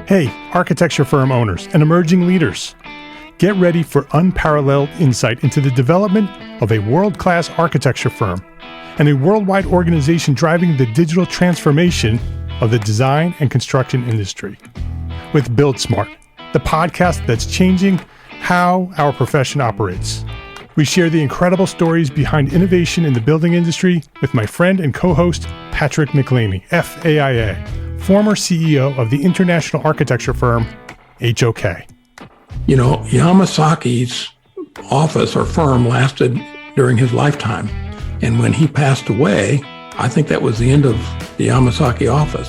Hey, architecture firm owners and emerging leaders. Get ready for unparalleled insight into the development of a world-class architecture firm and a worldwide organization driving the digital transformation of the design and construction industry. With Build Smart, the podcast that's changing how our profession operates. We share the incredible stories behind innovation in the building industry with my friend and co-host, Patrick McLeamy, FAIA, former CEO of the international architecture firm, HOK. You know, Yamasaki's office or firm lasted during his lifetime. And when he passed away, I think that was the end of the Yamasaki office.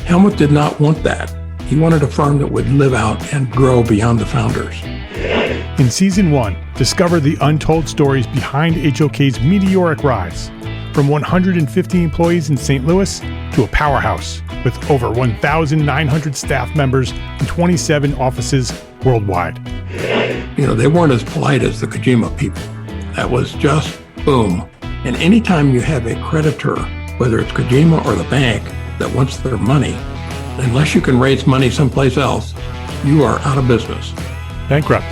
Helmut did not want that. He wanted a firm that would live out and grow beyond the founders. In Season 1, discover the untold stories behind HOK's meteoric rise, from 150 employees in St. Louis to a powerhouse with over 1,900 staff members and 27 offices worldwide. You know, they weren't as polite as the Kojima people. That was just boom. And anytime you have a creditor, whether it's Kojima or the bank, that wants their money, unless you can raise money someplace else, you are out of business. Bankrupt.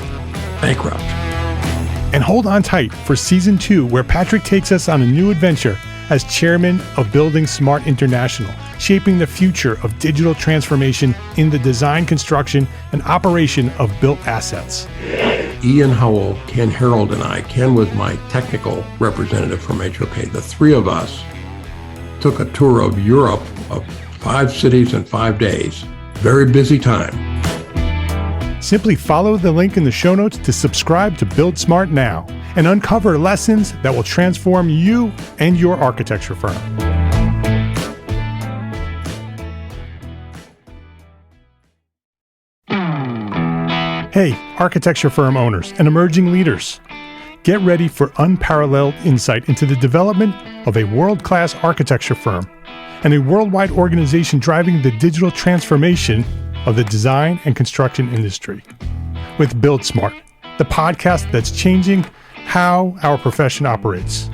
And hold on tight for Season 2, where Patrick takes us on a new adventure as chairman of Building Smart International, shaping the future of digital transformation in the design, construction, and operation of built assets. Ian Howell, Ken Harold, and I, Ken was my technical representative from HOK. The three of us took a tour of Europe of 5 cities in 5 days. Very busy time. Simply follow the link in the show notes to subscribe to Build Smart now and uncover lessons that will transform you and your architecture firm. Hey, architecture firm owners and emerging leaders. Get ready for unparalleled insight into the development of a world-class architecture firm and a worldwide organization driving the digital transformation of the design and construction industry. With Build Smart, the podcast that's changing how our profession operates.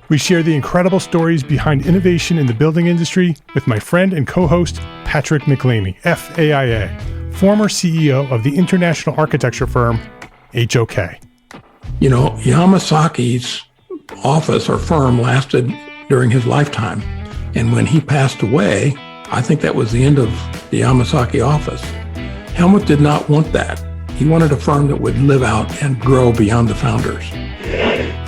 We share the incredible stories behind innovation in the building industry with my friend and co-host, Patrick McLeamy, FAIA, former CEO of the international architecture firm, HOK. You know, Yamasaki's office or firm lasted during his lifetime. And when he passed away, I think that was the end of the Yamasaki office. Helmut did not want that. He wanted a firm that would live out and grow beyond the founders.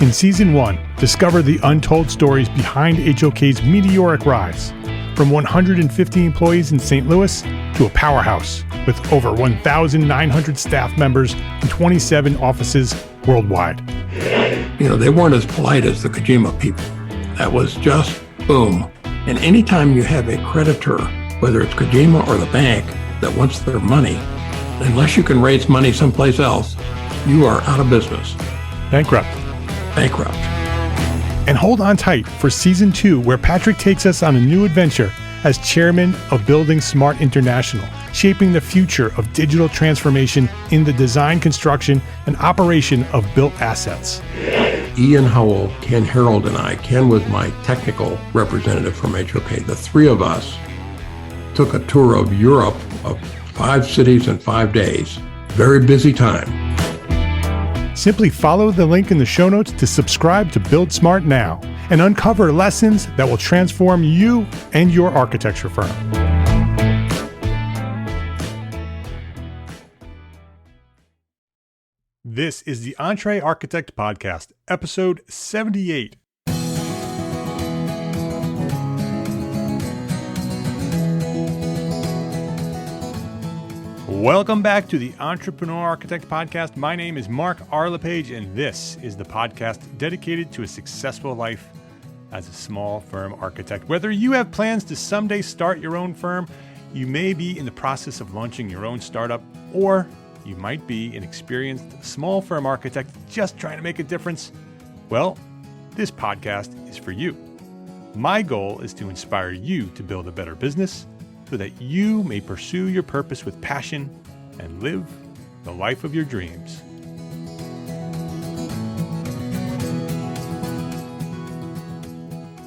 In Season 1, discover the untold stories behind HOK's meteoric rise, from 150 employees in St. Louis to a powerhouse with over 1,900 staff members and 27 offices worldwide. You know, they weren't as polite as the Kojima people. That was just boom. And anytime you have a creditor, whether it's Kojima or the bank, that wants their money, unless you can raise money someplace else, you are out of business. Bankrupt. And hold on tight for Season 2, where Patrick takes us on a new adventure as chairman of Building Smart International, shaping the future of digital transformation in the design, construction, and operation of built assets. Ian Howell, Ken Harold, and I, Ken was my technical representative from HOK. The three of us took a tour of Europe of 5 cities in 5 days. Very busy time. Simply follow the link in the show notes to subscribe to Build Smart now and uncover lessons that will transform you and your architecture firm. This is the EntreArchitect Podcast, episode 78. Welcome back to the Entrepreneur Architect Podcast. My name is Mark R. LePage, and this is the podcast dedicated to a successful life as a small firm architect. Whether you have plans to someday start your own firm, you may be in the process of launching your own startup, or you might be an experienced small firm architect just trying to make a difference. Well, this podcast is for you. My goal is to inspire you to build a better business so that you may pursue your purpose with passion and live the life of your dreams.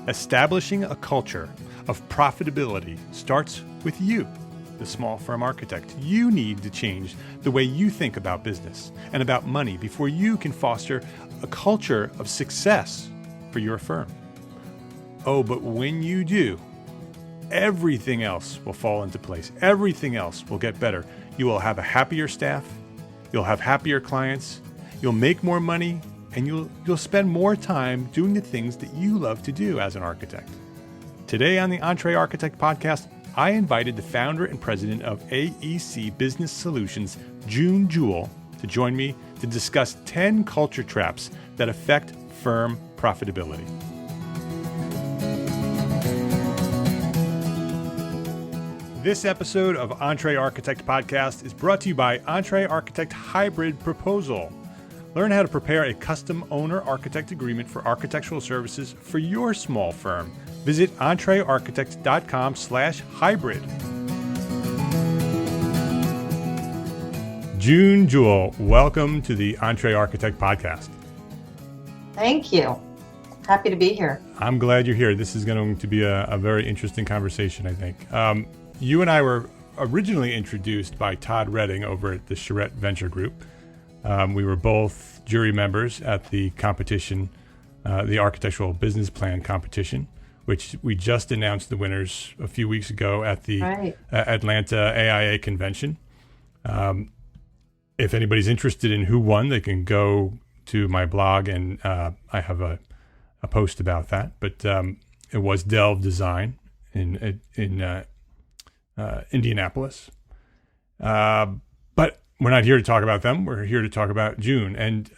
Establishing a culture of profitability starts with you, the the small firm architect. You need to change the way you think about business and about money before you can foster a culture of success for your firm. Oh, but when you do, everything else will fall into place. Everything else will get better. You will have a happier staff. You'll have happier clients. You'll make more money, and you'll spend more time doing the things that you love to do as an architect. Today on the EntreArchitect Podcast, I invited the founder and president of AEC Business Solutions, Jewell, to join me to discuss 10 culture traps that affect firm profitability. This episode of EntreArchitect Podcast is brought to you by EntreArchitect Hybrid Proposal. Learn how to prepare a custom owner-architect agreement for architectural services for your small firm. Visit entrearchitect.com/hybrid. Jewell, welcome to the EntreArchitect Podcast. Thank you. Happy to be here. I'm glad you're here. This is going to be a very interesting conversation, I think. You and I were originally introduced by Todd Redding over at the Charette Venture Group. We were both jury members at the competition, the Architectural Business Plan competition, which we just announced the winners a few weeks ago at the Atlanta AIA convention. If anybody's interested in who won, they can go to my blog, and I have a post about that. But it was Delve Design in Indianapolis. But we're not here to talk about them. We're here to talk about June. And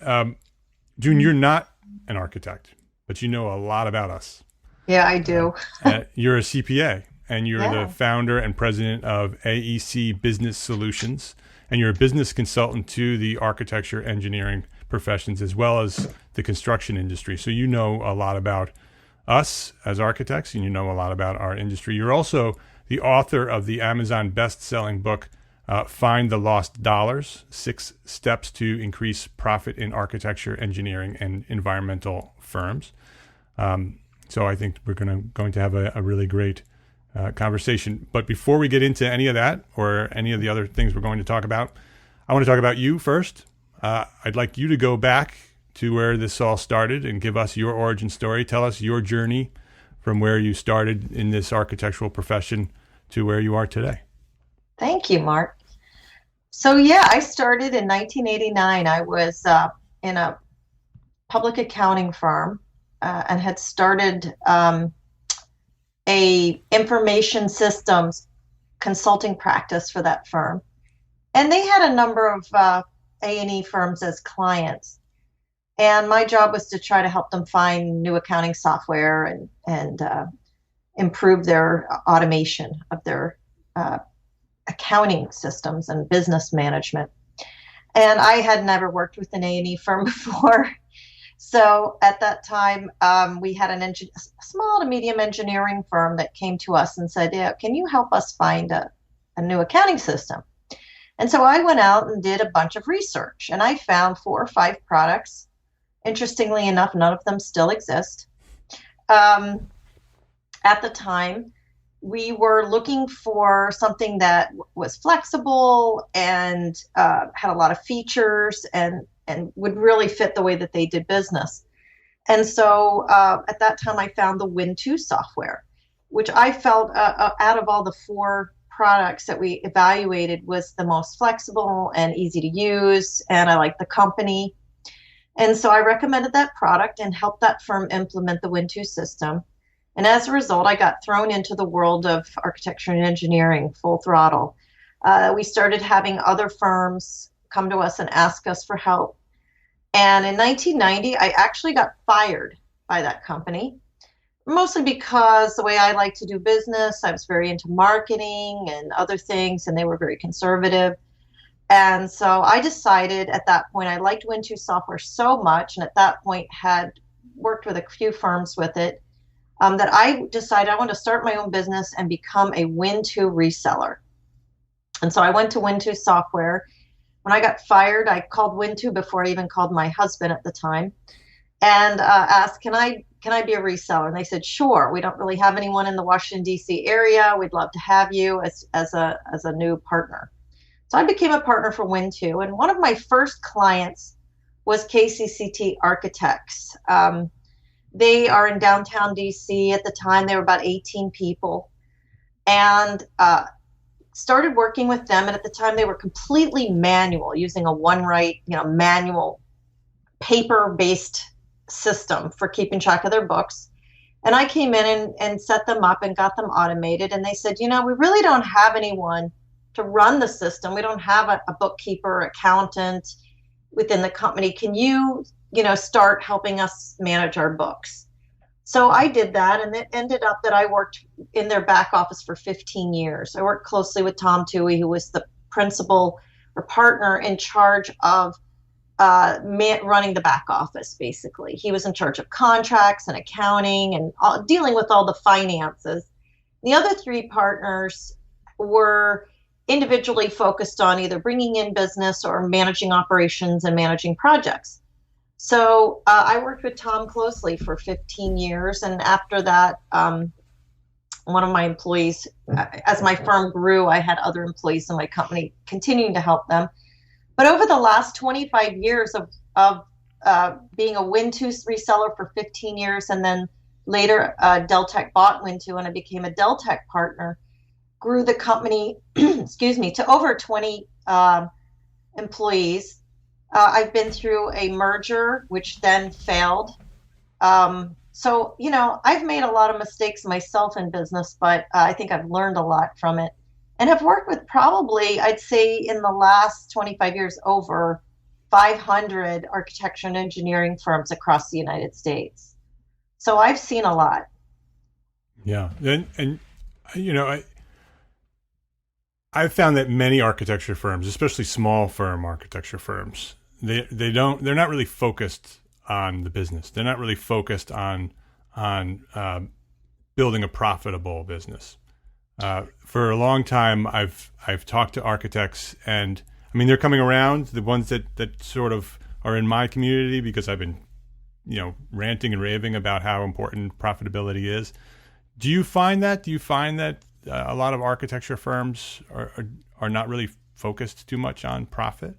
June, you're not an architect, but you know a lot about us. Yeah, I do. You're a CPA, and you're the founder and president of AEC Business Solutions, and you're a business consultant to the architecture, engineering professions, as well as the construction industry. So you know a lot about us as architects, and you know a lot about our industry. You're also the author of the Amazon best-selling book, Find the Lost Dollars, 6 Steps to Increase Profit in Architecture, Engineering, and Environmental Firms. So I think we're going to have a really great conversation. But before we get into any of that or any of the other things we're going to talk about, I want to talk about you first. I'd like you to go back to where this all started and give us your origin story. Tell us your journey from where you started in this architectural profession to where you are today. Thank you, Mark. So I started in 1989. I was in a public accounting firm and had started a information systems consulting practice for that firm. And they had a number of A&E firms as clients. And my job was to try to help them find new accounting software and improve their automation of their accounting systems and business management. And I had never worked with an A&E firm before. So at that time, we had a small to medium engineering firm that came to us and said, can you help us find a new accounting system? And so I went out and did a bunch of research, and I found 4 or 5 products. Interestingly enough, none of them still exist. At the time, we were looking for something that was flexible and had a lot of features and would really fit the way that they did business. And so at that time, I found the Win2 software, which I felt out of all the 4 products that we evaluated was the most flexible and easy to use, and I liked the company. And so I recommended that product and helped that firm implement the Win2 system. And as a result, I got thrown into the world of architecture and engineering full throttle. We started having other firms come to us and ask us for help. And in 1990, I actually got fired by that company, mostly because the way I like to do business, I was very into marketing and other things, and they were very conservative. And so I decided at that point, I liked Win2 software so much, and at that point had worked with a few firms with it, that I decided I want to start my own business and become a Win2 reseller. And so I went to Win2 software. When I got fired, I called Win2 before I even called my husband at the time and asked, can I can I be a reseller? And they said, sure. We don't really have anyone in the Washington, D.C. area. We'd love to have you as a new partner. So I became a partner for Win2. And one of my first clients was KCCT Architects. They are in downtown D.C. At the time. They were about 18 people. And started working with them. And at the time, they were completely manual, using a OneWrite, manual paper-based system for keeping track of their books. And I came in and set them up and got them automated. And they said, we really don't have anyone to run the system. We don't have a bookkeeper, accountant within the company. Can you, start helping us manage our books? So I did that, and it ended up that I worked in their back office for 15 years. I worked closely with Tom Toohey, who was the principal or partner in charge of running the back office, basically. He was in charge of contracts and accounting and dealing with all the finances. The other three partners were individually focused on either bringing in business or managing operations and managing projects. So I worked with Tom closely for 15 years. And after that, one of my employees, as my firm grew, I had other employees in my company continuing to help them. But over the last 25 years of being a Win2 reseller for 15 years, and then later Deltek bought Win2 and I became a Deltek partner, grew the company, to over 20 employees. I've been through a merger, which then failed. So, I've made a lot of mistakes myself in business, but I think I've learned a lot from it. And have worked with probably, I'd say in the last 25 years, over 500 architecture and engineering firms across the United States. So I've seen a lot. Yeah. And I've found that many architecture firms, especially small firm architecture firms, they're not really focused on the business. They're not really focused on building a profitable business. For a long time, I've talked to architects, and they're coming around, the ones that sort of are in my community, because I've been, ranting and raving about how important profitability is. Do you find that? A lot of architecture firms are not really focused too much on profit?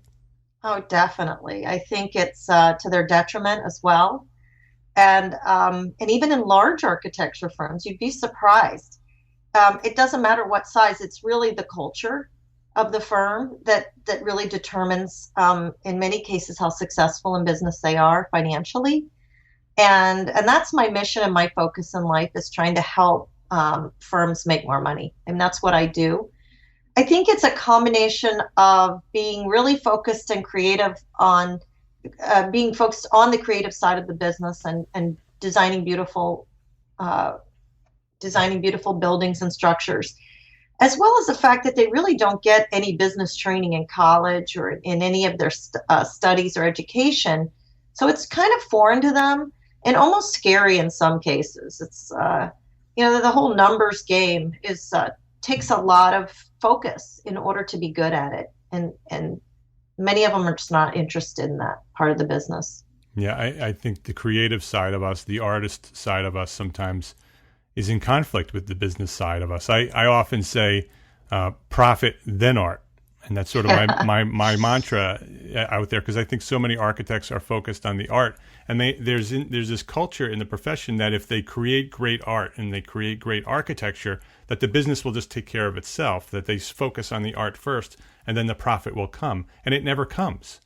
Oh, definitely. I think it's to their detriment as well. And even in large architecture firms, you'd be surprised. It doesn't matter what size. It's really the culture of the firm that really determines, in many cases, how successful in business they are financially. And that's my mission and my focus in life, is trying to help firms make more money. And that's what I do. I think it's a combination of being really focused and creative on being focused on the creative side of the business and designing beautiful buildings and structures, as well as the fact that they really don't get any business training in college or in any of their studies or education. So it's kind of foreign to them and almost scary in some cases. It's the whole numbers game takes a lot of focus in order to be good at it. And many of them are just not interested in that part of the business. Yeah, I think the creative side of us, the artist side of us, sometimes is in conflict with the business side of us. I often say profit, then art. And that's sort of my mantra out there, because I think so many architects are focused on the art. And there's this culture in the profession that if they create great art and they create great architecture, that the business will just take care of itself, that they focus on the art first and then the profit will come. And it never comes.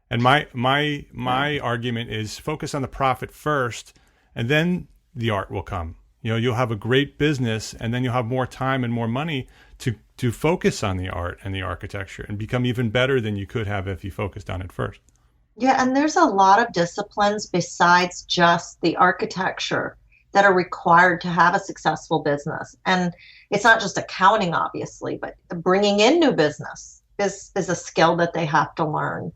And my argument is focus on the profit first and then the art will come. You'll have a great business and then you'll have more time and more money to focus on the art and the architecture and become even better than you could have if you focused on it first. Yeah, and there's a lot of disciplines besides just the architecture that are required to have a successful business. And it's not just accounting, obviously, but bringing in new business is a skill that they have to learn.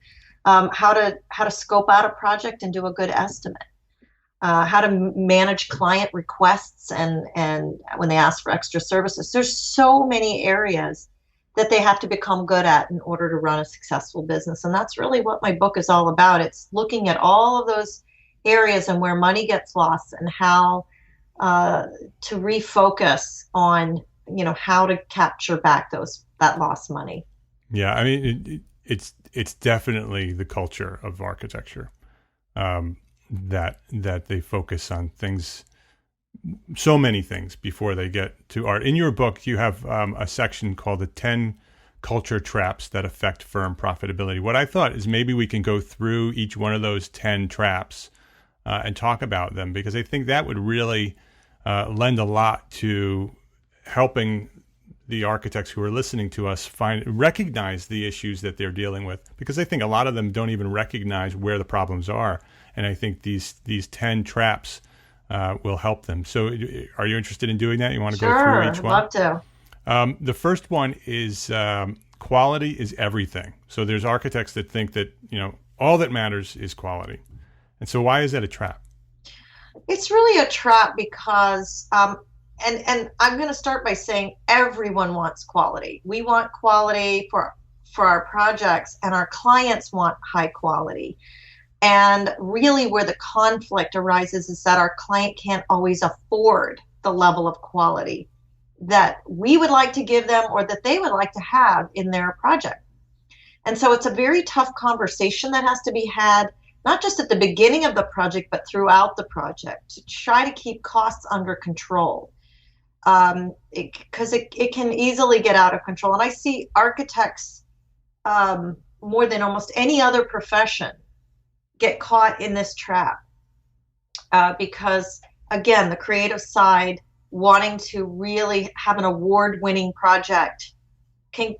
How to scope out a project and do a good estimate. How to manage client requests and when they ask for extra services. There's so many areas that they have to become good at in order to run a successful business. And that's really what my book is all about. It's looking at all of those areas and where money gets lost, and how to refocus on, how to capture back that lost money. Yeah, I mean, it's definitely the culture of architecture, that they focus on things, so many things before they get to art. In your book, you have a section called the 10 culture traps that affect firm profitability. What I thought is maybe we can go through each one of those 10 traps and talk about them, because I think that would really lend a lot to helping the architects who are listening to us recognize the issues that they're dealing with, because I think a lot of them don't even recognize where the problems are. And I think these 10 traps will help them. So are you interested in doing that? You want to go through each one? Sure, I'd love to. The first one is quality is everything. So there's architects that think that, all that matters is quality. And so why is that a trap? It's really a trap because, and I'm going to start by saying everyone wants quality. We want quality for our projects, and our clients want high quality. And really where the conflict arises is that our client can't always afford the level of quality that we would like to give them or that they would like to have in their project. And so it's a very tough conversation that has to be had, not just at the beginning of the project, but throughout the project, to try to keep costs under control. Because it can easily get out of control. And I see architects more than almost any other profession get caught in this trap because, again, the creative side, wanting to really have an award-winning project can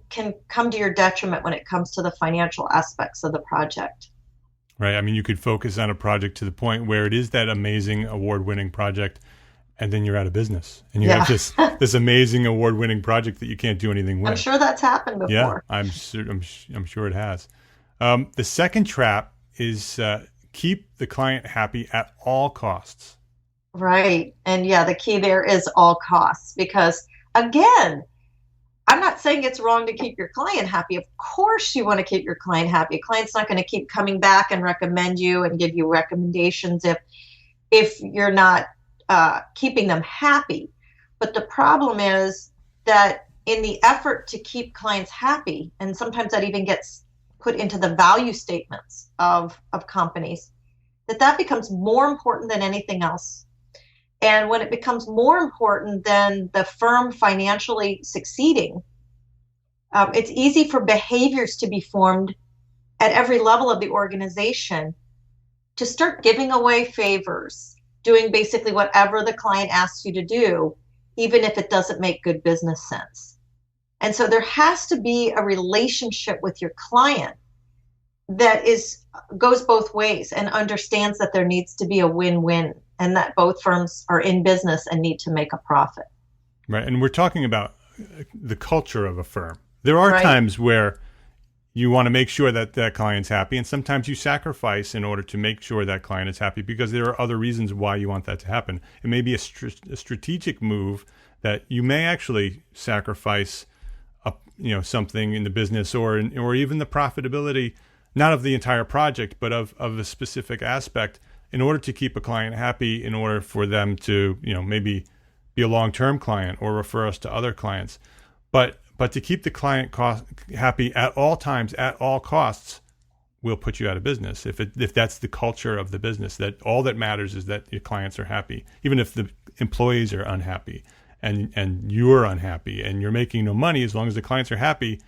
come to your detriment when it comes to the financial aspects of the project. Right. I mean, you could focus on a project to the point where it is that amazing award-winning project, and then you're out of business, and you have this amazing award-winning project that you can't do anything with. I'm sure that's happened before. Yeah, I'm sure it has. The second trap is keep the client happy at all costs. Right. And yeah, the key there is all costs, because again, I'm not saying it's wrong to keep your client happy. Of course you want to keep your client happy. A client's not going to keep coming back and recommend you and give you recommendations if you're not keeping them happy. But the problem is that in the effort to keep clients happy, and sometimes that even gets put into the value statements of companies, that becomes more important than anything else. And when it becomes more important than the firm financially succeeding, it's easy for behaviors to be formed at every level of the organization to start giving away favors, doing basically whatever the client asks you to do, even if it doesn't make good business sense. And so there has to be a relationship with your client that goes both ways and understands that there needs to be a win-win, and that both firms are in business and need to make a profit. Right. And we're talking about the culture of a firm. There are times where you want to make sure that that client's happy, and sometimes you sacrifice in order to make sure that client is happy because there are other reasons why you want that to happen. It may be a strategic move that you may actually sacrifice something in the business or even the profitability, not of the entire project, but of a specific aspect, in order to keep a client happy, in order for them to, maybe be a long-term client or refer us to other clients. But to keep the client happy at all times, at all costs, will put you out of business. If that's the culture of the business, that all that matters is that your clients are happy, even if the employees are unhappy and you're unhappy and you're making no money, as long as the clients are happy,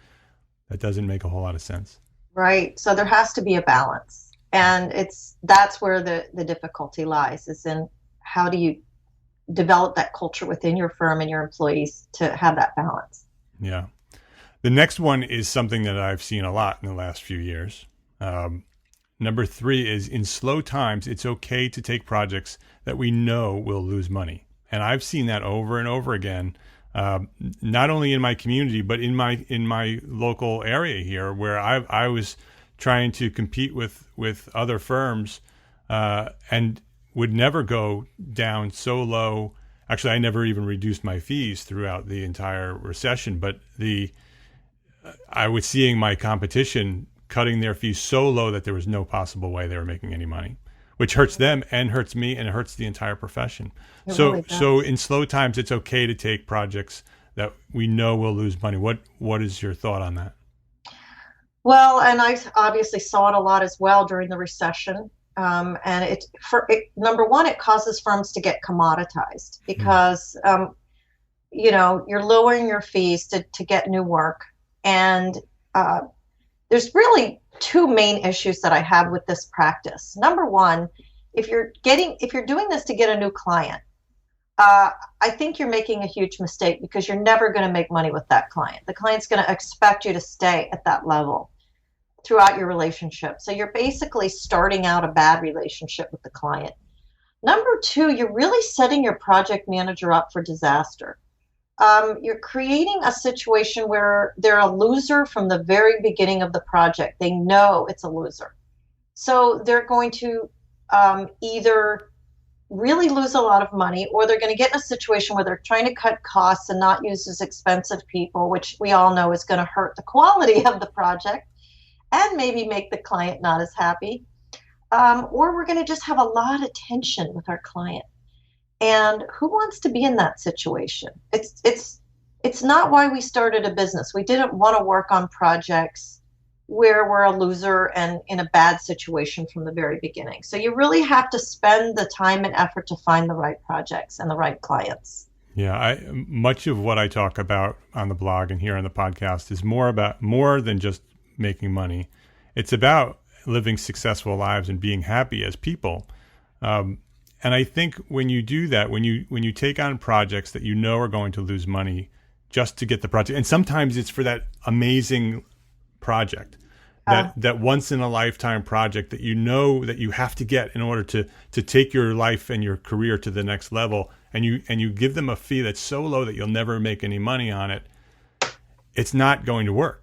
that doesn't make a whole lot of sense. Right. So there has to be a balance. And that's where the difficulty lies, is in how do you develop that culture within your firm and your employees to have that balance. Yeah. The next one is something that I've seen a lot in the last few years. Number 3 is, in slow times, it's okay to take projects that we know will lose money. And I've seen that over and over again, not only in my community, but in my local area here, where I was trying to compete with other firms and would never go down so low. Actually, I never even reduced my fees throughout the entire recession, but I was seeing my competition cutting their fees so low that there was no possible way they were making any money. which hurts them and hurts me and hurts the entire profession. It So really does. so in slow times, it's okay to take projects that we know will lose money. What is your thought on that? Well, and I obviously saw it a lot as well during the recession. And number one, it causes firms to get commoditized because, you're lowering your fees to get new work. And there's really two main issues that I have with this practice. Number one, if you're doing this to get a new client, I think you're making a huge mistake because you're never going to make money with that client. The client's going to expect you to stay at that level throughout your relationship. So you're basically starting out a bad relationship with the client. Number two, you're really setting your project manager up for disaster. You're creating a situation where they're a loser from the very beginning of the project. They know it's a loser. So they're going to either really lose a lot of money, or they're going to get in a situation where they're trying to cut costs and not use as expensive people, which we all know is going to hurt the quality of the project and maybe make the client not as happy. Or we're going to just have a lot of tension with our client. And who wants to be in that situation? It's not why we started a business. We didn't want to work on projects where we're a loser and in a bad situation from the very beginning. So you really have to spend the time and effort to find the right projects and the right clients. Yeah, much of what I talk about on the blog and here on the podcast is more than just making money. It's about living successful lives and being happy as people. And I think when you do that, when you take on projects that you know are going to lose money just to get the project, and sometimes it's for that amazing project, that once in a lifetime project that you know that you have to get in order to take your life and your career to the next level, and you give them a fee that's so low that you'll never make any money on it, it's not going to work.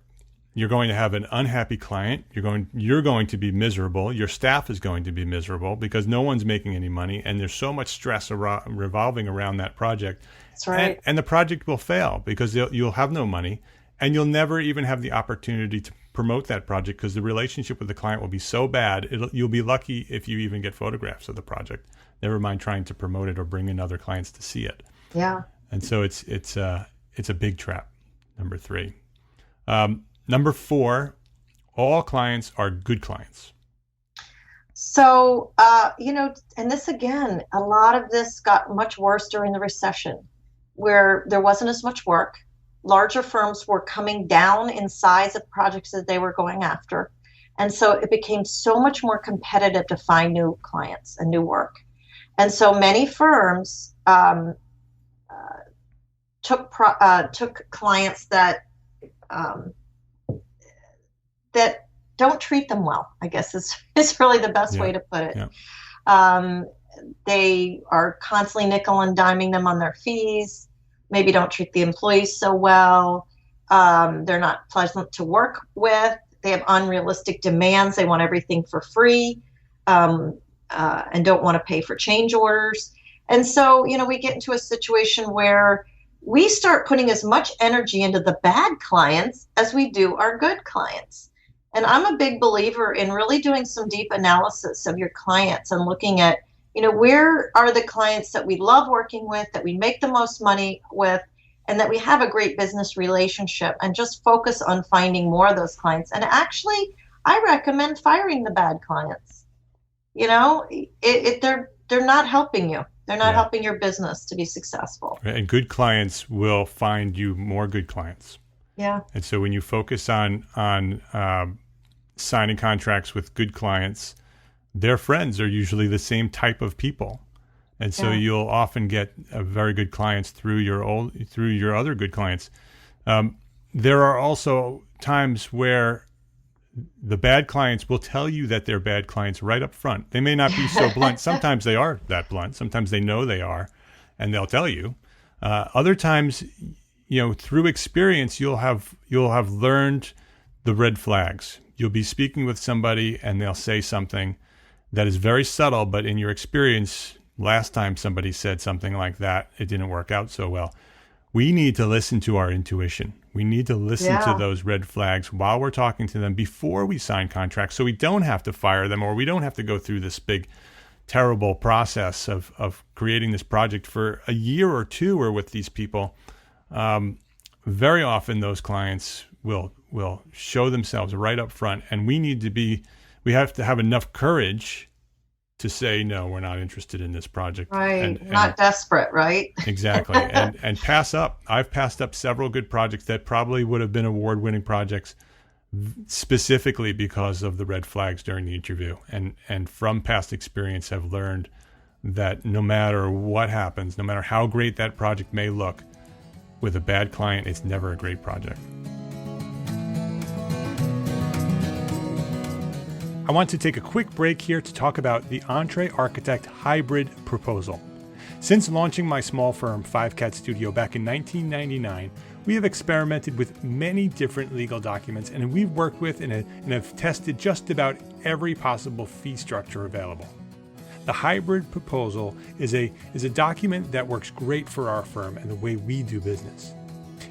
You're going to have an unhappy client. You're going to be miserable. Your staff is going to be miserable because no one's making any money, and there's so much stress revolving around that project. That's right. And the project will fail because you'll have no money, and you'll never even have the opportunity to promote that project because the relationship with the client will be so bad. You'll be lucky if you even get photographs of the project. Never mind trying to promote it or bring in other clients to see it. Yeah. And so it's a big trap. Number 3. Number 4, all clients are good clients. So, and this again, a lot of this got much worse during the recession where there wasn't as much work. Larger firms were coming down in size of projects that they were going after. And so it became so much more competitive to find new clients and new work. And so many firms took clients that don't treat them well, I guess is really the best way to put it. Yeah. They are constantly nickel and diming them on their fees, maybe don't treat the employees so well. They're not pleasant to work with. They have unrealistic demands. They want everything for free and don't want to pay for change orders. And so, we get into a situation where we start putting as much energy into the bad clients as we do our good clients. And I'm a big believer in really doing some deep analysis of your clients and looking at, where are the clients that we love working with, that we make the most money with, and that we have a great business relationship, and just focus on finding more of those clients. And actually, I recommend firing the bad clients. They're not helping you. They're not helping your business to be successful. And good clients will find you more good clients. Yeah. And so when you focus on signing contracts with good clients, their friends are usually the same type of people. And so you'll often get very good clients through your other good clients. There are also times where the bad clients will tell you that they're bad clients right up front. They may not be so blunt. Sometimes they are that blunt. Sometimes they know they are, and they'll tell you. Other times, through experience, you'll have learned the red flags. You'll be speaking with somebody, and they'll say something that is very subtle, but in your experience, last time somebody said something like that, it didn't work out so well. We need to listen to our intuition. We need to listen to those red flags while we're talking to them before we sign contracts, so we don't have to fire them, or we don't have to go through this big terrible process of creating this project for a year or two or with these people, very often those clients will show themselves right up front, and we have to have enough courage to say, no, we're not interested in this project. Right. And not desperate, right? Exactly. And pass up. I've passed up several good projects that probably would have been award-winning projects specifically because of the red flags during the interview. And from past experience have learned that no matter what happens, no matter how great that project may look, with a bad client, it's never a great project. I want to take a quick break here to talk about the EntreArchitect hybrid proposal. Since launching my small firm, 5Cat Studio, back in 1999, we have experimented with many different legal documents, and we've worked with and have tested just about every possible fee structure available. The hybrid proposal is a document that works great for our firm and the way we do business.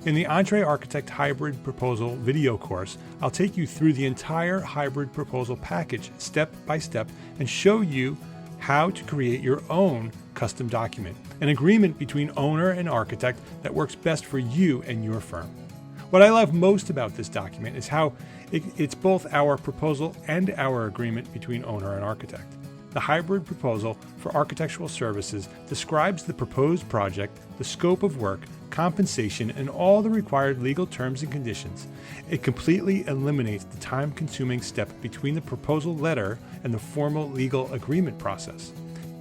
In the EntreArchitect Hybrid Proposal video course, I'll take you through the entire hybrid proposal package step by step and show you how to create your own custom document, an agreement between owner and architect that works best for you and your firm. What I love most about this document is how it's both our proposal and our agreement between owner and architect. The hybrid proposal for architectural services describes the proposed project, the scope of work, compensation, and all the required legal terms and conditions. It completely eliminates the time-consuming step between the proposal letter and the formal legal agreement process.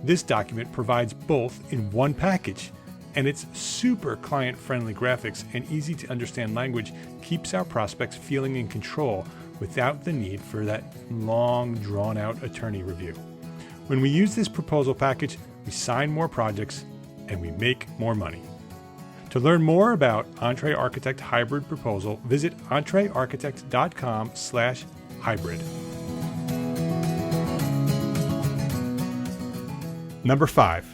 This document provides both in one package, and its super client-friendly graphics and easy-to-understand language keeps our prospects feeling in control without the need for that long, drawn-out attorney review. When we use this proposal package, we sign more projects and we make more money. To learn more about EntreArchitect Hybrid Proposal, visit entrearchitect.com/hybrid. Number five,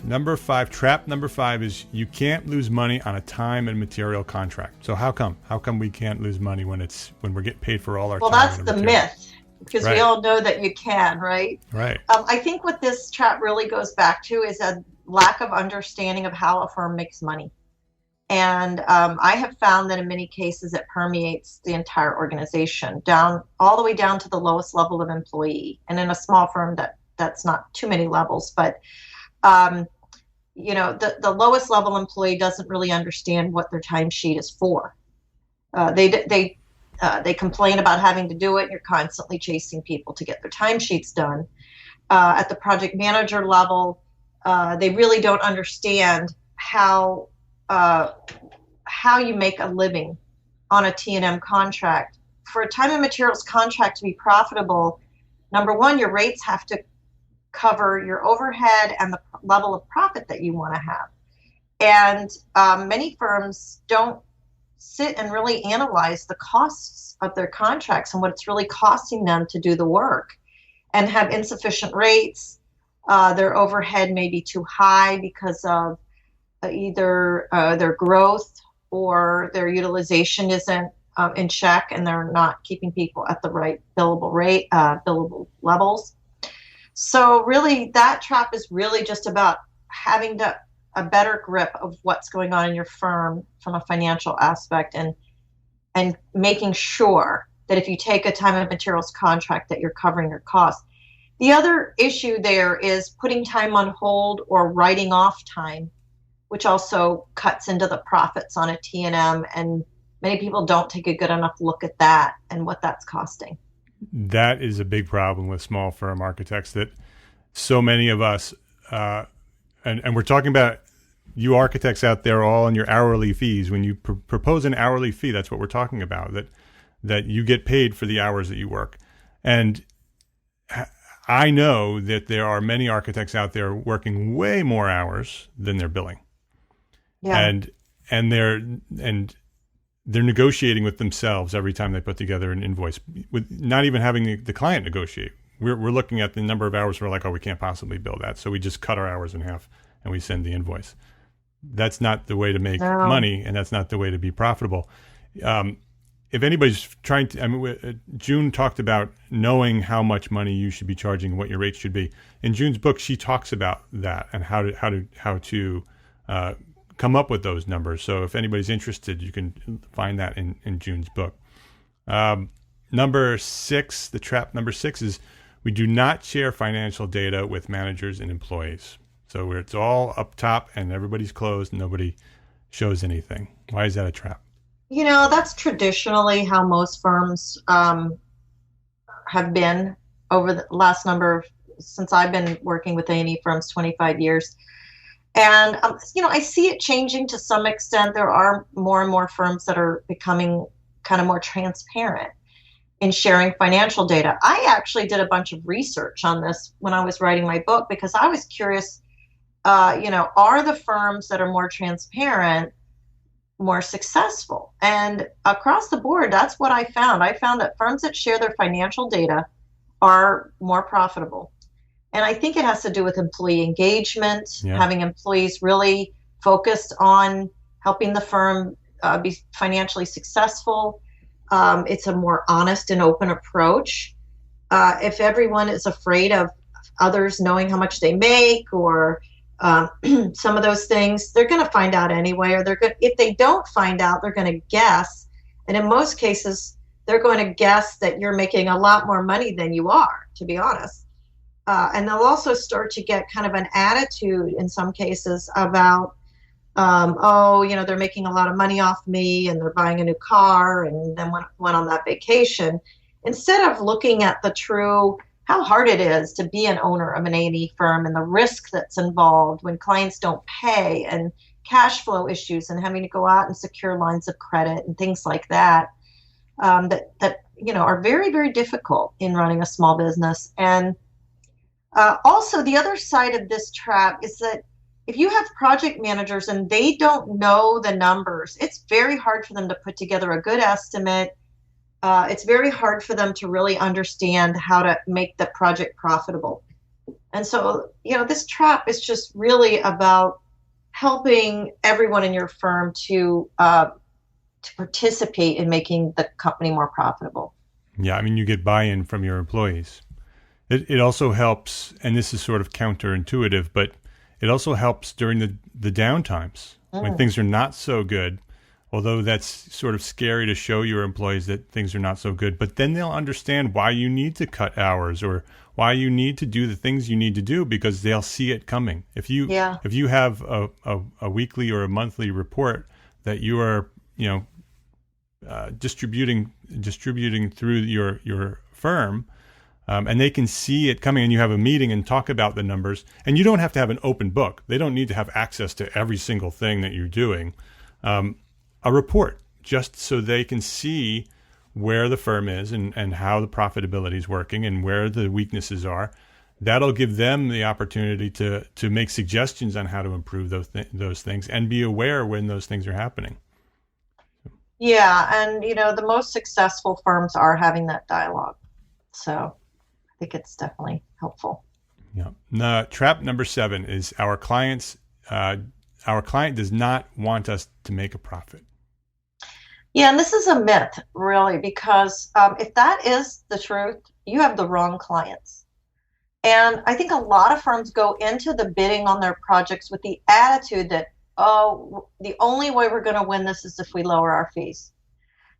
trap number 5 is you can't lose money on a time and material contract. So how come? How come we can't lose money when we're getting paid for all our time? Well, that's the myth, because Right. we all know that you can, right? Right. I think what this trap really goes back to is a lack of understanding of how a firm makes money. And I have found that in many cases it permeates the entire organization, all the way down to the lowest level of employee. And in a small firm, that's not too many levels, but the lowest level employee doesn't really understand what their timesheet is for. They complain about having to do it, and you're constantly chasing people to get their timesheets done. At the project manager level, they really don't understand how you make a living on a T&M contract. For a time and materials contract to be profitable, number one, your rates have to cover your overhead and the level of profit that you want to have. And many firms don't sit and really analyze the costs of their contracts and what it's really costing them to do the work, and have insufficient rates. Their overhead may be too high because of either their growth or their utilization isn't in check, and they're not keeping people at the right billable levels. So really, that trap is really just about having a better grip of what's going on in your firm from a financial aspect, and making sure that if you take a time and materials contract that you're covering your costs. The other issue there is putting time on hold or writing off time, which also cuts into the profits on a T&M, and many people don't take a good enough look at that and what that's costing. That is a big problem with small firm architects, that so many of us, and we're talking about you architects out there all on your hourly fees. When you propose an hourly fee, that's what we're talking about, that you get paid for the hours that you work. And I know that there are many architects out there working way more hours than they're billing. Yeah. And they're negotiating with themselves every time they put together an invoice, with not even having the client negotiate. We're looking at the number of hours. We're like, oh, we can't possibly bill that. So we just cut our hours in half and we send the invoice. That's not the way to make money, and that's not the way to be profitable. if anybody's trying to, I mean, June talked about knowing how much money you should be charging and what your rate should be. In June's book, she talks about that and how to come up with those numbers. So if anybody's interested, you can find that in June's book. Number 6, the trap number 6 is we do not share financial data with managers and employees. So where it's all up top and everybody's closed, nobody shows anything. Why is that a trap? That's traditionally how most firms have been over the last since I've been working with A&E firms 25 years. And, I see it changing to some extent. There are more and more firms that are becoming kind of more transparent in sharing financial data. I actually did a bunch of research on this when I was writing my book because I was curious, are the firms that are more transparent more successful? And across the board, that's what I found. I found that firms that share their financial data are more profitable. And I think it has to do with employee engagement, having employees really focused on helping the firm be financially successful. It's a more honest and open approach. If everyone is afraid of others knowing how much they make or some of those things, they're going to find out anyway, or if they don't find out, they're going to guess. And in most cases, they're going to guess that you're making a lot more money than you are, to be honest. And they'll also start to get kind of an attitude in some cases about, they're making a lot of money off me and they're buying a new car and then went on that vacation. Instead of looking at the true how hard it is to be an owner of an A&E firm and the risk that's involved when clients don't pay and cash flow issues and having to go out and secure lines of credit and things like that, that are very, very difficult in running a small business. And also the other side of this trap is that if you have project managers and they don't know the numbers, it's very hard for them to put together a good estimate. It's very hard for them to really understand how to make the project profitable. And so, this trap is just really about helping everyone in your firm to participate in making the company more profitable. Yeah, you get buy-in from your employees. It also helps, and this is sort of counterintuitive, but it also helps during the downtimes when things are not so good. Although that's sort of scary to show your employees that things are not so good, but then they'll understand why you need to cut hours or why you need to do the things you need to do because they'll see it coming. If you have a weekly or a monthly report that you are distributing through your firm, and they can see it coming, and you have a meeting and talk about the numbers, and you don't have to have an open book. They don't need to have access to every single thing that you're doing. A report, just so they can see where the firm is and how the profitability is working and where the weaknesses are. That'll give them the opportunity to make suggestions on how to improve those things and be aware when those things are happening. Yeah, and the most successful firms are having that dialogue. So I think it's definitely helpful. Yeah. Now, trap number 7 is our client does not want us to make a profit. Yeah, and this is a myth, really, because if that is the truth, you have the wrong clients. And I think a lot of firms go into the bidding on their projects with the attitude that, the only way we're going to win this is if we lower our fees.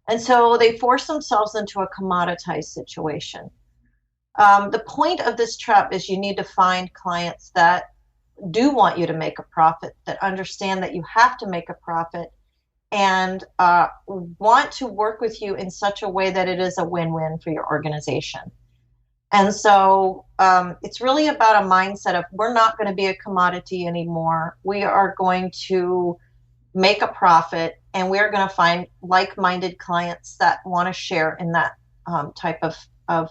And so they force themselves into a commoditized situation. The point of this trap is you need to find clients that do want you to make a profit, that understand that you have to make a profit, and want to work with you in such a way that it is a win-win for your organization. And so it's really about a mindset of we're not going to be a commodity anymore. We are going to make a profit, and we're going to find like-minded clients that want to share in that type of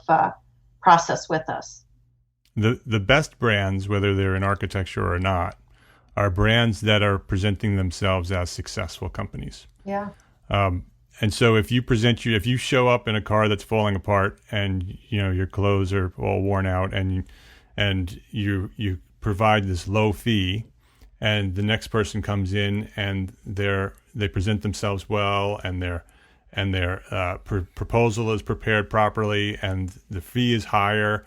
process with us. The best brands, whether they're in architecture or not, are brands that are presenting themselves as successful companies. Yeah. And so if you show up in a car that's falling apart and your clothes are all worn out and you provide this low fee, and the next person comes in and they present themselves well and and their proposal is prepared properly and the fee is higher,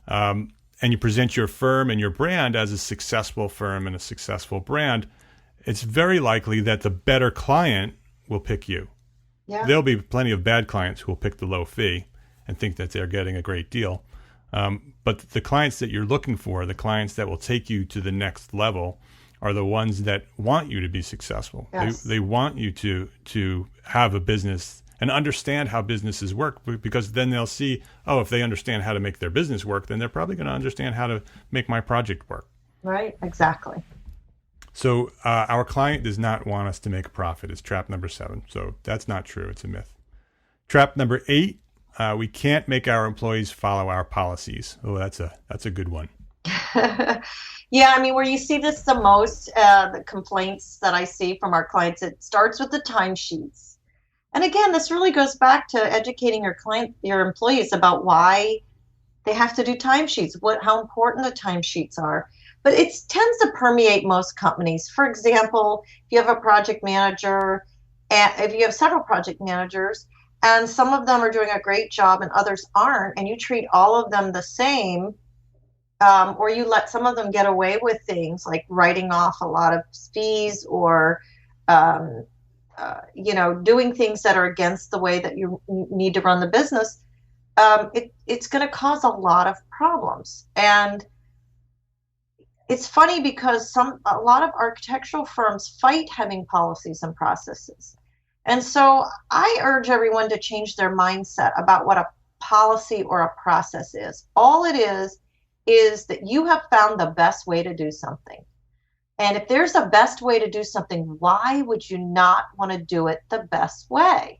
and you present your firm and your brand as a successful firm and a successful brand, it's very likely that the better client will pick you. Yeah. There'll be plenty of bad clients who will pick the low fee and think that they're getting a great deal. But the clients that you're looking for, the clients that will take you to the next level, are the ones that want you to be successful. Yes. They want you to have a business and understand how businesses work, because then they'll see, oh, if they understand how to make their business work, then they're probably going to understand how to make my project work. Right, exactly. So our client does not want us to make a profit. It's trap number 7. So that's not true. It's a myth. Trap number 8, we can't make our employees follow our policies. Oh, that's a good one. Yeah, I mean, where you see this the most, the complaints that I see from our clients, it starts with the timesheets. And again, this really goes back to educating your employees about why they have to do timesheets, how important the timesheets are. But it tends to permeate most companies. For example, if you have a project manager, and if you have several project managers, and some of them are doing a great job and others aren't, and you treat all of them the same, or you let some of them get away with things like writing off a lot of fees or, doing things that are against the way that you need to run the business, it's going to cause a lot of problems. And it's funny because a lot of architectural firms fight having policies and processes. And so I urge everyone to change their mindset about what a policy or a process is. All it is that you have found the best way to do something. And if there's a best way to do something, why would you not want to do it the best way?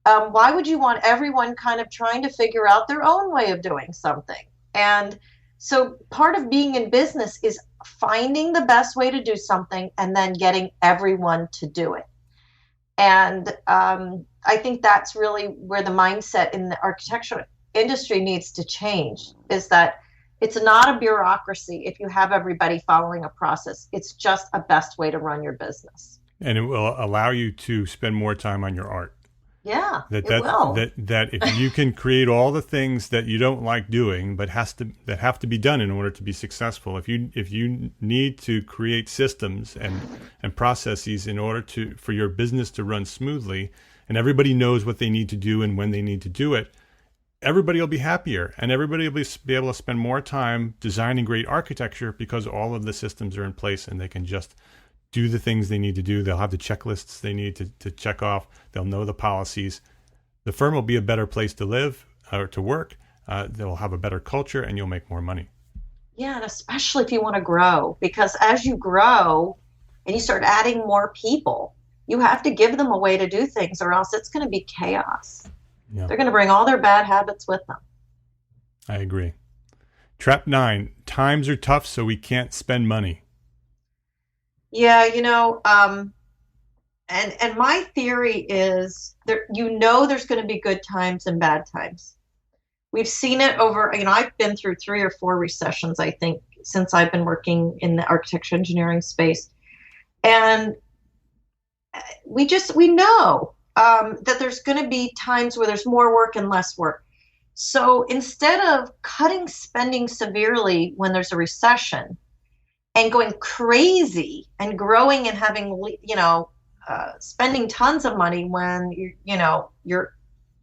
Why would you want everyone kind of trying to figure out their own way of doing something? And so part of being in business is finding the best way to do something and then getting everyone to do it. And I think that's really where the mindset in the architectural industry needs to change, is that it's not a bureaucracy if you have everybody following a process. It's just a best way to run your business. And it will allow you to spend more time on your art. Yeah, it will. will. That if you can create all the things that you don't like doing, but that have to be done in order to be successful. If you need to create systems and processes in order for your business to run smoothly, and everybody knows what they need to do and when they need to do it, everybody will be happier, and everybody will be able to spend more time designing great architecture because all of the systems are in place and they can just do the things they need to do. They'll have the checklists they need to check off. They'll know the policies. The firm will be a better place to live or to work. They'll have a better culture, and you'll make more money. Yeah, and especially if you want to grow, because as you grow and you start adding more people, you have to give them a way to do things, or else it's going to be chaos. Yeah. They're going to bring all their bad habits with them. I agree. Trap 9, times are tough, so we can't spend money. Yeah, and my theory is there's going to be good times and bad times. We've seen it over, I've been through 3 or 4 recessions, I think, since I've been working in the architecture engineering space. And we know that there's going to be times where there's more work and less work. So instead of cutting spending severely when there's a recession and going crazy and growing and having, spending tons of money when you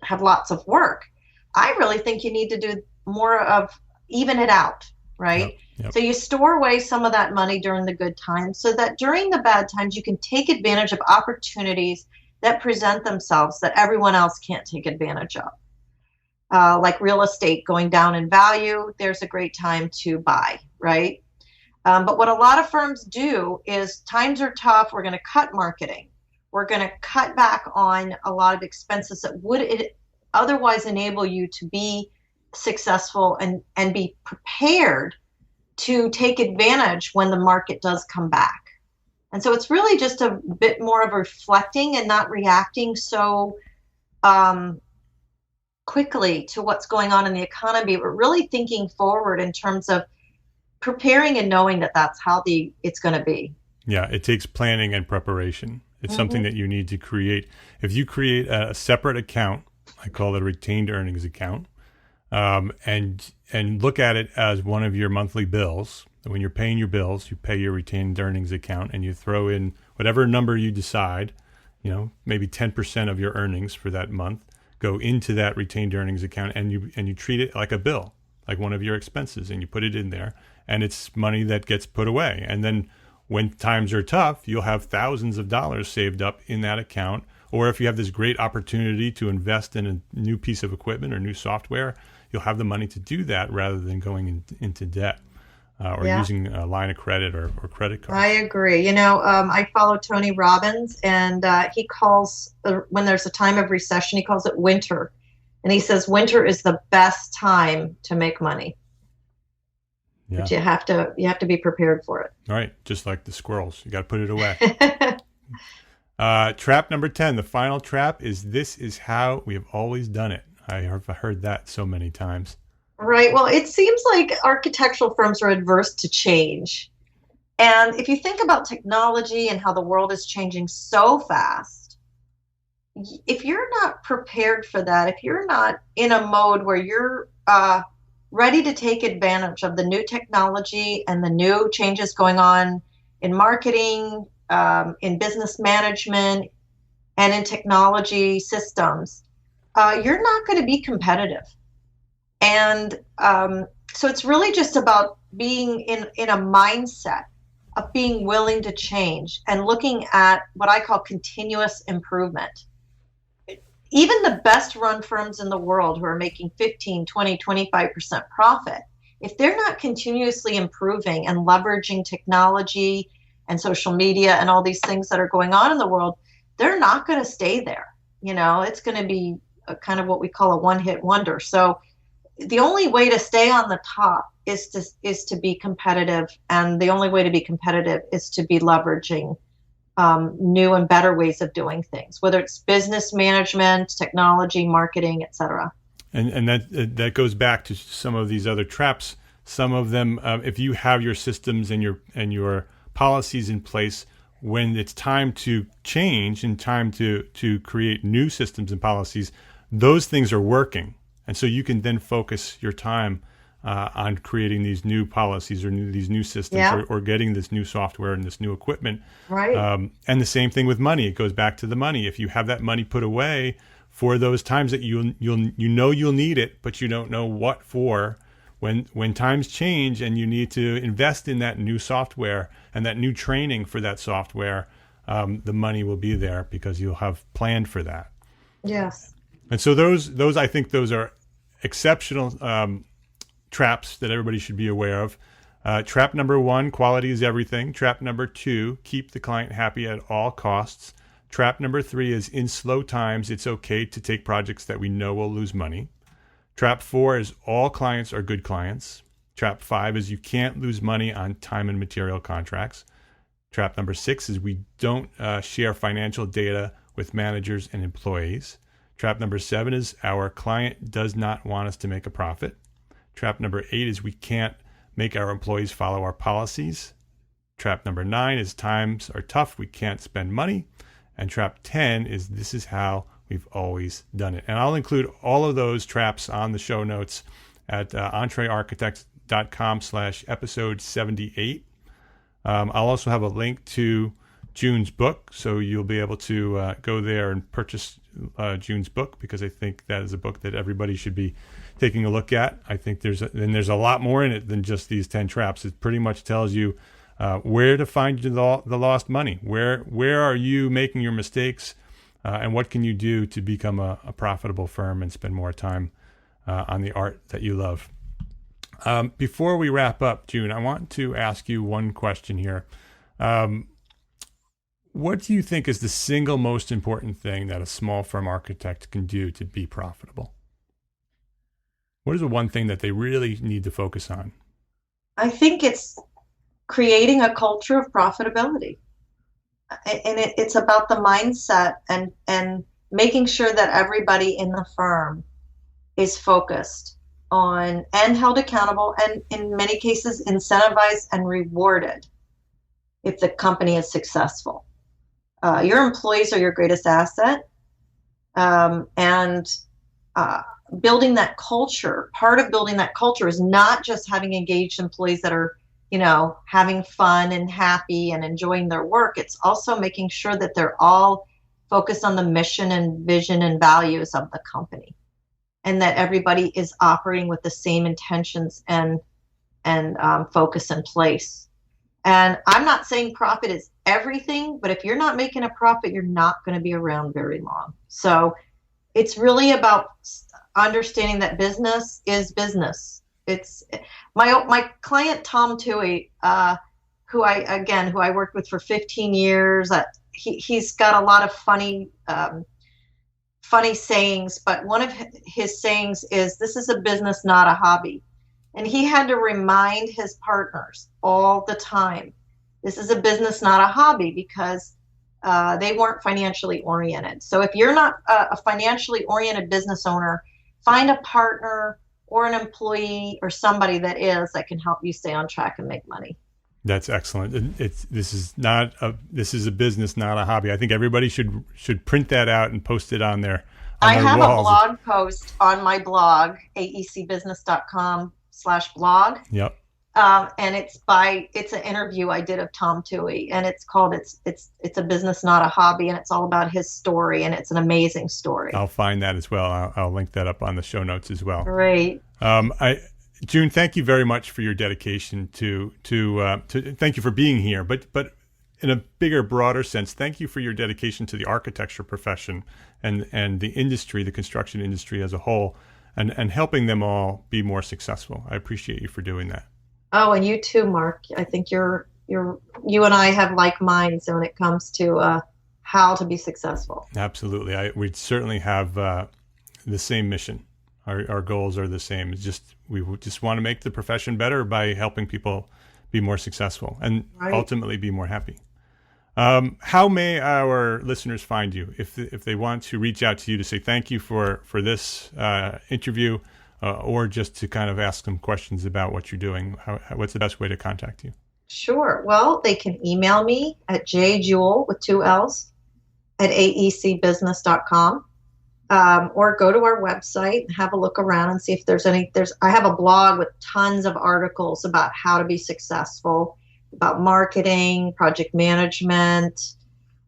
have lots of work, I really think you need to do more of even it out, right? Yep. So you store away some of that money during the good times so that during the bad times you can take advantage of opportunities that present themselves that everyone else can't take advantage of. Like real estate going down in value, there's a great time to buy, right? But what a lot of firms do is times are tough, we're going to cut marketing. We're going to cut back on a lot of expenses that would otherwise enable you to be successful and be prepared to take advantage when the market does come back. And so it's really just a bit more of reflecting and not reacting so quickly to what's going on in the economy, but really thinking forward in terms of preparing and knowing that that's how it's going to be. Yeah, it takes planning and preparation. It's something that you need to create. If you create a separate account, I call it a retained earnings account, and look at it as one of your monthly bills. When you're paying your bills, you pay your retained earnings account, and you throw in whatever number you decide. Maybe 10% of your earnings for that month go into that retained earnings account, and you treat it like a bill, like one of your expenses, and you put it in there, and it's money that gets put away. And then when times are tough, you'll have thousands of dollars saved up in that account. Or if you have this great opportunity to invest in a new piece of equipment or new software, you'll have the money to do that rather than going into debt. Or using a line of credit or credit cards. I agree. I follow Tony Robbins, and he calls, when there's a time of recession, he calls it winter. And he says winter is the best time to make money. Yeah. But you have to be prepared for it. All right. Just like the squirrels. You got to put it away. Trap number 10, the final trap is this is how we have always done it. I have heard that so many times. Right. Well, it seems like architectural firms are adverse to change. And if you think about technology and how the world is changing so fast, if you're not prepared for that, if you're not in a mode where you're ready to take advantage of the new technology and the new changes going on in marketing, in business management, and in technology systems, you're not going to be competitive. And so it's really just about being in a mindset of being willing to change and looking at what I call continuous improvement. Even the best run firms in the world who are making 15, 20, 25% profit, if they're not continuously improving and leveraging technology and social media and all these things that are going on in the world, they're not going to stay there. It's going to be a kind of what we call a one-hit wonder. So the only way to stay on the top is to be competitive, and the only way to be competitive is to be leveraging new and better ways of doing things, whether it's business management, technology, marketing, etc. And that goes back to some of these other traps. Some of them, if you have your systems and your policies in place, when it's time to change and time to create new systems and policies, those things are working. And so you can then focus your time on creating these new policies or these new systems or getting this new software and this new equipment. Right. And the same thing with money. It goes back to the money. If you have that money put away for those times that you'll need it, but you don't know what for, when times change and you need to invest in that new software and that new training for that software, the money will be there because you'll have planned for that. Yes. And so those I think those are exceptional traps that everybody should be aware of. Trap number 1, quality is everything. Trap number 2, keep the client happy at all costs. Trap number 3 is in slow times, it's okay to take projects that we know will lose money. Trap 4 is all clients are good clients. Trap 5 is you can't lose money on time and material contracts. Trap number 6 is we don't share financial data with managers and employees. Trap number 7 is our client does not want us to make a profit. Trap number 8 is we can't make our employees follow our policies. Trap number 9 is times are tough, we can't spend money. And trap 10 is this is how we've always done it. And I'll include all of those traps on the show notes at EntreArchitect.com/episode 78. I'll also have a link to June's book, so you'll be able to go there and purchase June's book, because I think that is a book that everybody should be taking a look at. I think there's a lot more in it than just these 10 traps. It pretty much tells you where to find the lost money. Where are you making your mistakes, and what can you do to become a profitable firm and spend more time on the art that you love. Before we wrap up, June, I want to ask you one question here. What do you think is the single most important thing that a small firm architect can do to be profitable? What is the one thing that they really need to focus on? I think it's creating a culture of profitability. And it's about the mindset and making sure that everybody in the firm is focused on and held accountable and in many cases incentivized and rewarded if the company is successful. your employees are your greatest asset. And building that culture, part of building that culture is not just having engaged employees that are, having fun and happy and enjoying their work. It's also making sure that they're all focused on the mission and vision and values of the company, and that everybody is operating with the same intentions and focus in place. And I'm not saying profit is everything, but if you're not making a profit, you're not going to be around very long. So it's really about understanding that business is business. It's my client, Tom Toohey, who I worked with for 15 years. He's got a lot of funny sayings, but one of his sayings is, "This is a business, not a hobby." And he had to remind his partners all the time, this is a business, not a hobby, because they weren't financially oriented. So if you're not a financially oriented business owner, find a partner or an employee or somebody that can help you stay on track and make money. That's excellent. This is a business, not a hobby. I think everybody should print that out and post it on their I have walls. A blog post on my blog, aecbusiness.com/blog. Yep. And it's an interview I did of Tom Toohey, and it's called it's a business, not a hobby, and it's all about his story, and it's an amazing story. I'll find that as well. I'll link that up on the show notes as well. Great. June, thank you very much for your dedication to thank you for being here, but in a bigger, broader sense, thank you for your dedication to the architecture profession and the industry, the construction industry as a whole, and helping them all be more successful. I appreciate you for doing that. Oh, and you too, Mark. I think you and I have like minds when it comes to how to be successful. Absolutely. We certainly have the same mission. Our goals are the same. We just want to make the profession better by helping people be more successful and ultimately be more happy. How may our listeners find you if they want to reach out to you to say thank you for this interview, or just to kind of ask some questions about what you're doing? What's the best way to contact you? Sure. Well, they can email me at jewell with 2 L's at aecbusiness.com. Or go to our website and have a look around and see if I have a blog with tons of articles about how to be successful, about marketing, project management,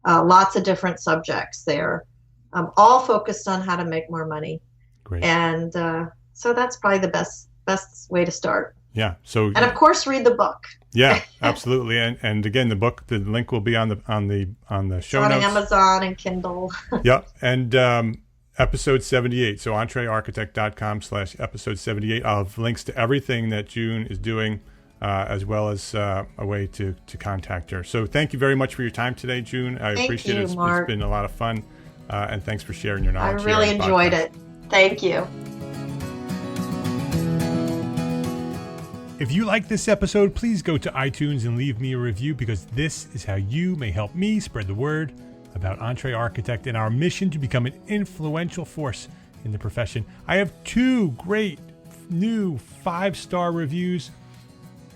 lots of different subjects there, all focused on how to make more money. Great. And so that's probably the best way to start. Yeah. And of course, read the book. Yeah, absolutely. And again, the link will be on the show on notes. Amazon and Kindle. Yep. And episode 78. So EntreArchitect.com/episode 78. I'll have links to everything that June is doing, as well as a way to contact her. So thank you very much for your time today, June. I appreciate it. Mark. It's been a lot of fun. And thanks for sharing your knowledge. I really enjoyed it. Thank you. If you like this episode, please go to iTunes and leave me a review, because this is how you may help me spread the word about EntreArchitect and our mission to become an influential force in the profession. I have 2 great new 5-star reviews.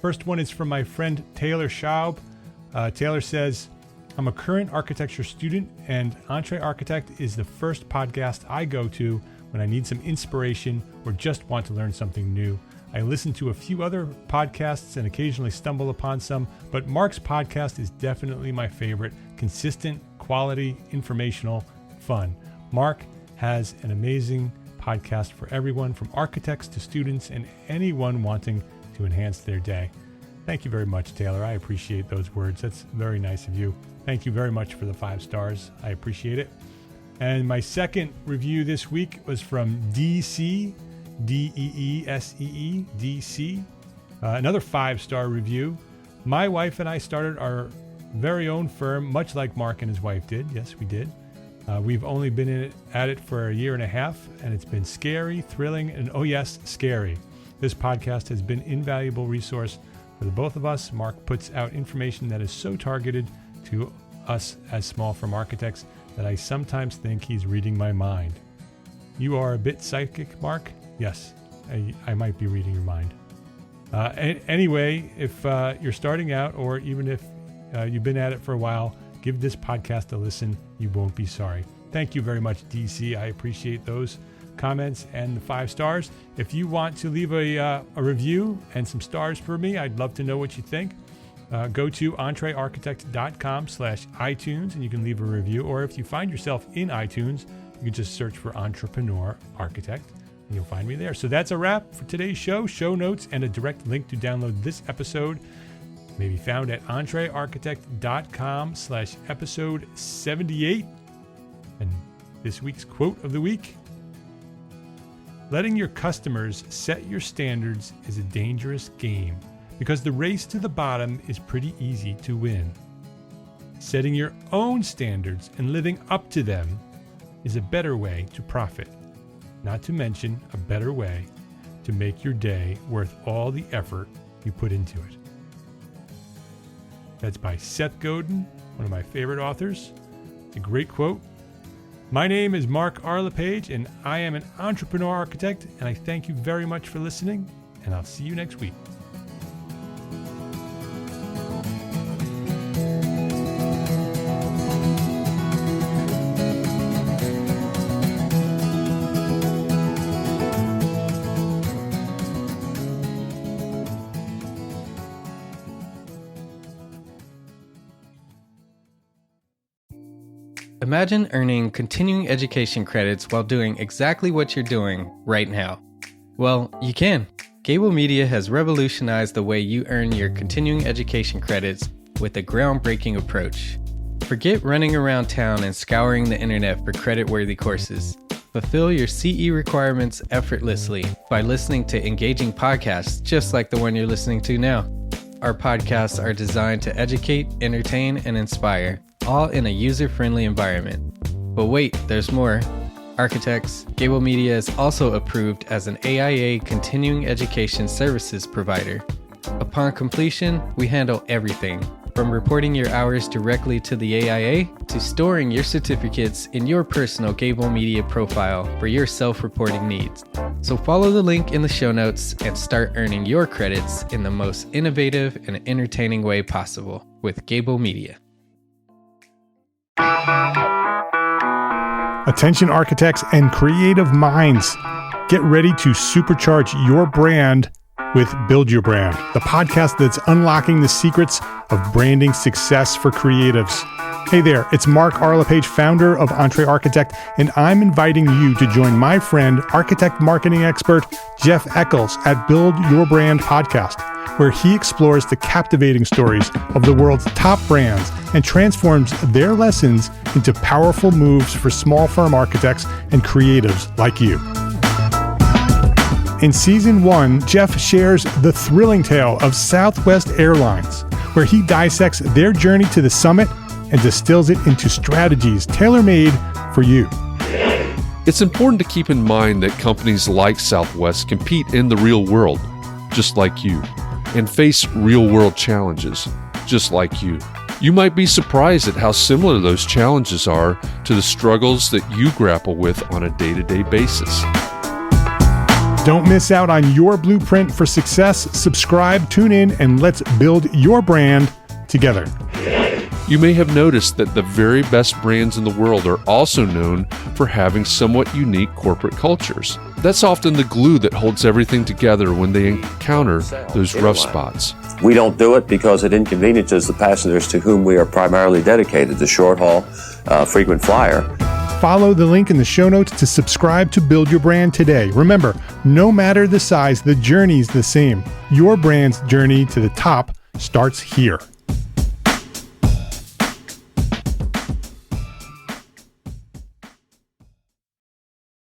First one is from my friend Taylor Schaub. Taylor says, "I'm a current architecture student, and EntreArchitect is the first podcast I go to when I need some inspiration or just want to learn something new. I listen to a few other podcasts and occasionally stumble upon some, but Mark's podcast is definitely my favorite. Consistent, quality, informational, fun. Mark has an amazing podcast for everyone, from architects to students and anyone wanting to enhance their day." Thank you very much, Taylor. I appreciate those words. That's very nice of you. Thank you very much for the 5 stars. I appreciate it. And my second review this week was from DC, DEESEE, DC. Another 5-star review. "My wife and I started our very own firm, much like Mark and his wife did." Yes, we did. We've only been at it for a year and a half, and it's been scary, thrilling, and oh yes, scary. This podcast has been an invaluable resource for the both of us. Mark puts out information that is so targeted to us as small firm architects that I sometimes think he's reading my mind. You are a bit psychic, Mark. Yes, I might be reading your mind. Anyway, if you're starting out, or even if you've been at it for a while, Give this podcast a listen. You won't be sorry. Thank you very much, DC. I appreciate those comments and the 5 stars. If you want to leave a review and some stars for me, I'd love to know what you think. Go to EntreArchitect.com/iTunes and you can leave a review. Or if you find yourself in iTunes, you can just search for Entrepreneur Architect and you'll find me there. So that's a wrap for today's show. Show notes and a direct link to download this episode may be found at EntreArchitect.com/episode 78. And this week's quote of the week: letting your customers set your standards is a dangerous game because the race to the bottom is pretty easy to win. Setting your own standards and living up to them is a better way to profit, not to mention a better way to make your day worth all the effort you put into it. That's by Seth Godin, one of my favorite authors. It's a great quote. My name is Mark R. LePage, and I am an entrepreneur architect, and I thank you very much for listening, and I'll see you next week. Imagine earning continuing education credits while doing exactly what you're doing right now. Well, you can. Gable Media has revolutionized the way you earn your continuing education credits with a groundbreaking approach. Forget running around town and scouring the internet for credit-worthy courses. Fulfill your CE requirements effortlessly by listening to engaging podcasts just like the one you're listening to now. Our podcasts are designed to educate, entertain, and inspire, all in a user-friendly environment. But wait, there's more. Architects, Gable Media is also approved as an AIA continuing education services provider. Upon completion, we handle everything, from reporting your hours directly to the AIA to storing your certificates in your personal Gable Media profile for your self-reporting needs. So follow the link in the show notes and start earning your credits in the most innovative and entertaining way possible with Gable Media. Attention architects and creative minds, get ready to supercharge your brand with Build Your Brand, the podcast that's unlocking the secrets of branding success for creatives. Hey there, it's Mark R. LePage, founder of EntreArchitect, and I'm inviting you to join my friend, architect marketing expert Jeff Eccles at Build Your Brand Podcast, where he explores the captivating stories of the world's top brands and transforms their lessons into powerful moves for small firm architects and creatives like you. In Season 1, Jeff shares the thrilling tale of Southwest Airlines, where he dissects their journey to the summit and distills it into strategies tailor-made for you. It's important to keep in mind that companies like Southwest compete in the real world, just like you, and face real-world challenges, just like you. You might be surprised at how similar those challenges are to the struggles that you grapple with on a day-to-day basis. Don't miss out on your blueprint for success. Subscribe, tune in, and let's build your brand together. You may have noticed that the very best brands in the world are also known for having somewhat unique corporate cultures. That's often the glue that holds everything together when they encounter those rough spots. We don't do it because it inconveniences the passengers to whom we are primarily dedicated, the short haul, frequent flyer. Follow the link in the show notes to subscribe to Build Your Brand today. Remember, no matter the size, the journey's the same. Your brand's journey to the top starts here.